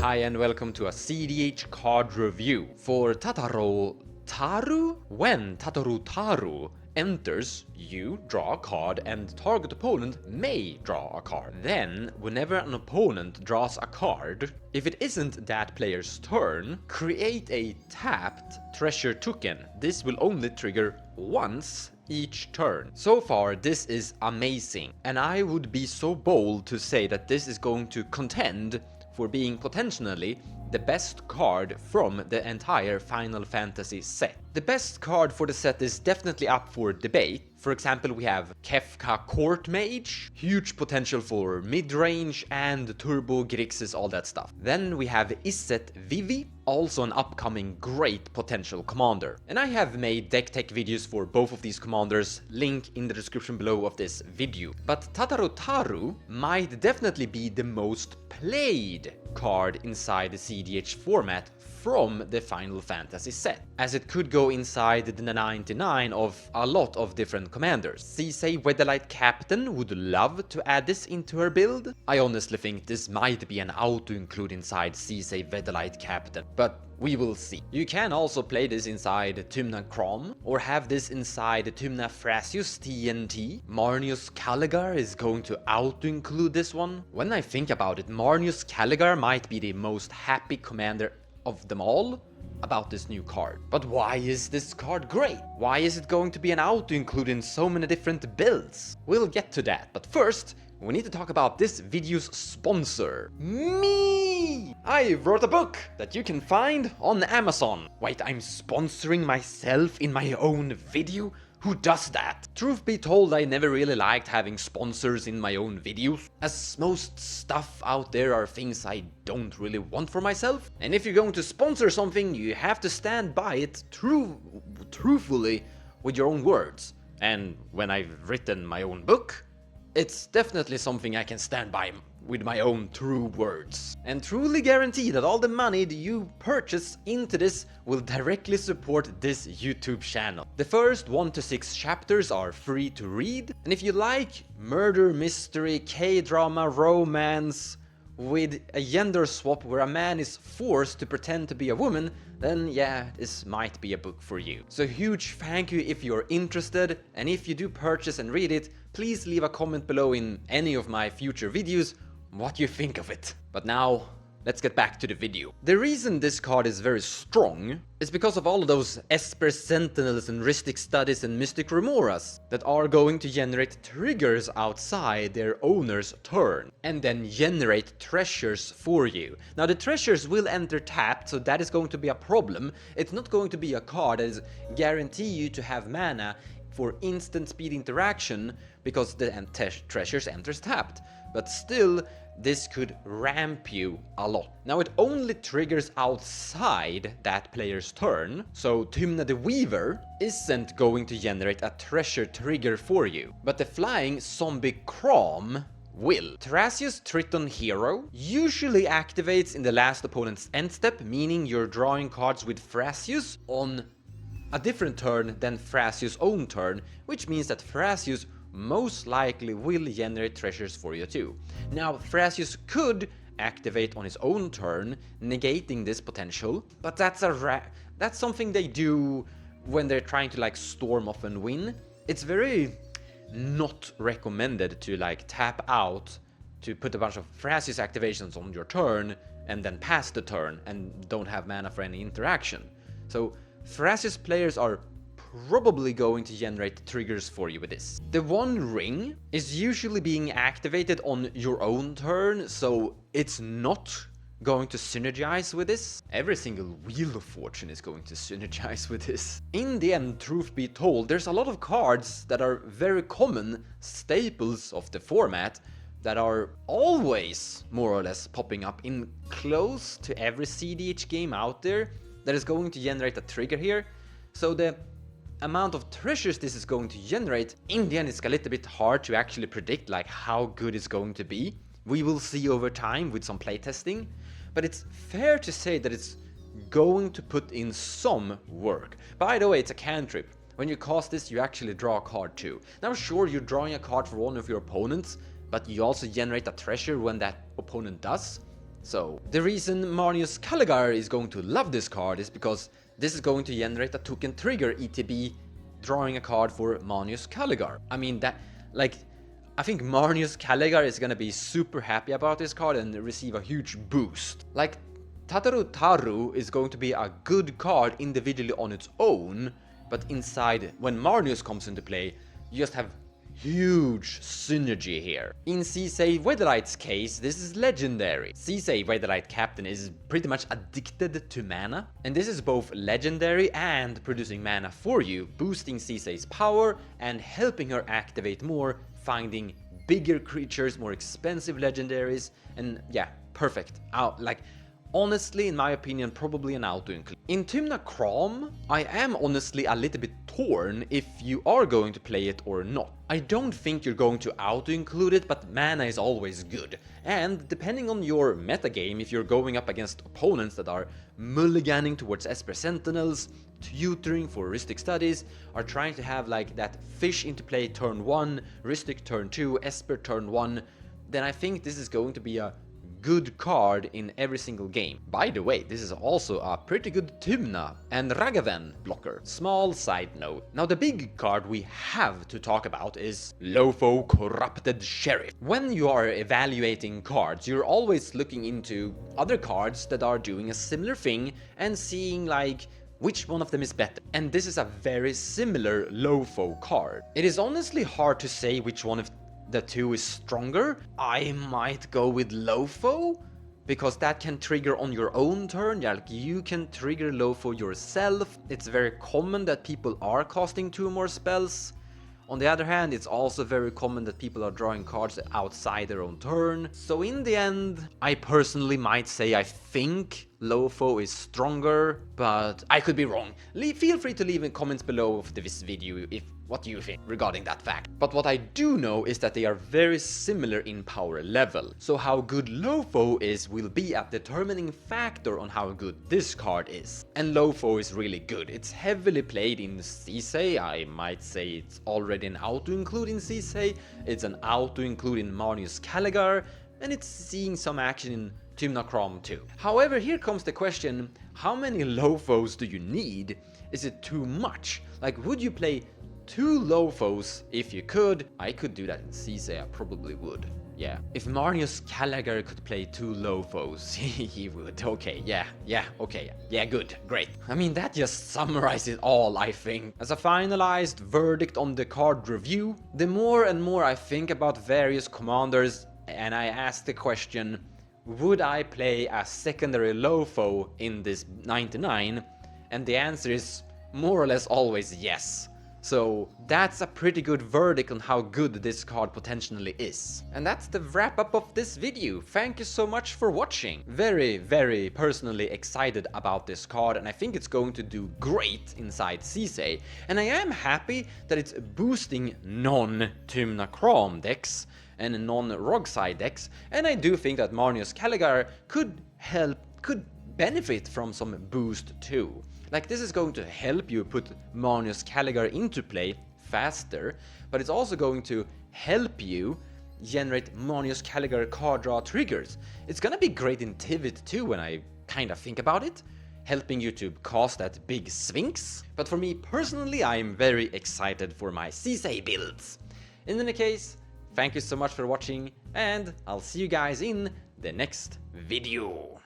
Hi and welcome to a cEDH card review for Tataru Taru. When Tataru Taru enters, you draw a card and target opponent may draw a card. Then, whenever an opponent draws a card, if it isn't that player's turn, create a tapped treasure token. This will only trigger once each turn. So far, this is amazing, and I would be so bold to say that this is going to contend for being potentially the best card from the entire Final Fantasy set. The best card for the set is definitely up for debate. For example, we have KEFKA Court Mage, huge potential for mid-range and Turbo Grixis, all that stuff. Then we have VIVI, also an upcoming great potential commander. And I have made deck tech videos for both of these commanders, link in the description below of this video. But Tataru Taru might definitely be the most played card inside the cEDH format from the Final Fantasy set, as it could go inside the 99 of a lot of different commanders. cEDH Weatherlight Captain would love to add this into her build. I honestly think this might be an auto-include inside cEDH Weatherlight Captain, but we will see. You can also play this inside Tymna Crom, or have this inside Tymna Thrasius TNT. Marnius Caligar is going to auto-include this one. When I think about it, Marnius Caligar might be the most happy commander of them all about this new card. But why is this card great? Why is it going to be an auto-include in so many different builds? We'll get to that, but first, we need to talk about this video's sponsor, me! I wrote a book that you can find on Amazon. Wait, I'm sponsoring myself in my own video? Who does that? Truth be told, I never really liked having sponsors in my own videos, as most stuff out there are things I don't really want for myself. And if you're going to sponsor something, you have to stand by it truthfully with your own words. And when I've written my own book, it's definitely something I can stand by with my own true words. And truly guarantee that all the money that you purchase into this will directly support this YouTube channel. The first 1 to 6 chapters are free to read, and if you like murder, mystery, K-drama, romance with a gender swap where a man is forced to pretend to be a woman, then yeah, this might be a book for you. So huge thank you if you're interested, and if you do purchase and read it, please leave a comment below in any of my future videos what you think of it. But now, let's get back to the video. The reason this card is very strong is because of all of those Esper Sentinels and Rhystic Studies and Mystic Remoras that are going to generate triggers outside their owner's turn and then generate treasures for you. Now the treasures will enter tapped, so that is going to be a problem. It's not going to be a card that is guarantee you to have mana for instant speed interaction because the treasures enters tapped, but still this could ramp you a lot. Now it only triggers outside that player's turn, so Tymna the Weaver isn't going to generate a treasure trigger for you, but the flying zombie Crom will. Thrasius Triton Hero usually activates in the last opponent's end step, meaning you're drawing cards with Thrasius on a different turn than Thrasius' own turn, which means that Thrasius most likely will generate treasures for you too. Now, Thrasius could activate on his own turn, negating this potential, but that's something they do when they're trying to like storm off and win. It's very not recommended to like tap out to put a bunch of Thrasius activations on your turn and then pass the turn and don't have mana for any interaction. So Thrasius players are probably going to generate triggers for you with this. The One Ring is usually being activated on your own turn, so it's not going to synergize with this. Every single Wheel of Fortune is going to synergize with this. In the end, truth be told, there's a lot of cards that are very common staples of the format that are always more or less popping up in close to every cEDH game out there that is going to generate a trigger here. So the amount of treasures this is going to generate, in the end it's a little bit hard to actually predict like how good it's going to be. We will see over time with some playtesting, but it's fair to say that it's going to put in some work. By the way, it's a cantrip. When you cast this, you actually draw a card too. Now sure, you're drawing a card for one of your opponents, but you also generate a treasure when that opponent does. So the reason Marnius Caligar is going to love this card is because this is going to generate a token trigger ETB drawing a card for Marnius Caligar. I mean that, like, I think Marnius Caligar is gonna be super happy about this card and receive a huge boost. Like, Tataru Taru is going to be a good card individually on its own, but inside, when Marnius comes into play, you just have huge synergy here. In Sisei Weatherlight's case, this is legendary. Sisei Weatherlight Captain is pretty much addicted to mana, and this is both legendary and producing mana for you, boosting Sisei's power and helping her activate more, finding bigger creatures, more expensive legendaries, and yeah, perfect. Honestly, in my opinion, probably an auto-include. In Tymna Crom, I am honestly a little bit torn if you are going to play it or not. I don't think you're going to auto-include it, but mana is always good. And depending on your metagame, if you're going up against opponents that are mulliganing towards Esper Sentinels, tutoring for Rhystic Studies, are trying to have like that fish into play turn 1, Rhystic turn 2, Esper turn 1, then I think this is going to be a good card in every single game. By the way, this is also a pretty good Tymna and Ragavan blocker. Small side note. Now the big card we have to talk about is Lotho Corrupted Sheriff. When you are evaluating cards, you're always looking into other cards that are doing a similar thing and seeing like which one of them is better. And this is a very similar Lotho card. It is honestly hard to say which one of the two is stronger. I might go with Lotho, because that can trigger on your own turn. Yeah, like you can trigger Lotho yourself. It's very common that people are casting 2 more spells. On the other hand, it's also very common that people are drawing cards outside their own turn. So in the end, I personally might say I think Lotho is stronger, but I could be wrong. Feel free to leave in comments below of this video what you think regarding that fact. But what I do know is that they are very similar in power level. So how good Lotho is will be a determining factor on how good this card is. And Lotho is really good. It's heavily played in Sisei. I might say it's already an auto-include in Sisei. It's an auto-include in Marnius Caligar. And it's seeing some action in Tymna Crom too. However, here comes the question, how many Lothos do you need? Is it too much? Like, would you play 2 Lothos if you could? I could do that in Sisei, I probably would. Yeah. If Marnius Caligar could play 2 Lothos, he would. Okay, okay. Yeah, good, great. I mean, that just summarizes it all, I think. As a finalized verdict on the card review, the more and more I think about various commanders, and I ask the question, would I play a secondary Lotho in this 99? And the answer is more or less always yes. So that's a pretty good verdict on how good this card potentially is. And that's the wrap up of this video. Thank you so much for watching. Very, very personally excited about this card, and I think it's going to do great inside Sisei. And I am happy that it's boosting non-Tymna Crom decks and non-Rogside decks, and I do think that Marnius Caligar could benefit from some boost too. Like, this is going to help you put Marnius Caligar into play faster, but it's also going to help you generate Marnius Caligar card draw triggers. It's gonna be great in Tivit too when I kinda think about it, helping you to cast that big Sphinx. But for me personally, I am very excited for my Sisei builds. In any case, thank you so much for watching, and I'll see you guys in the next video.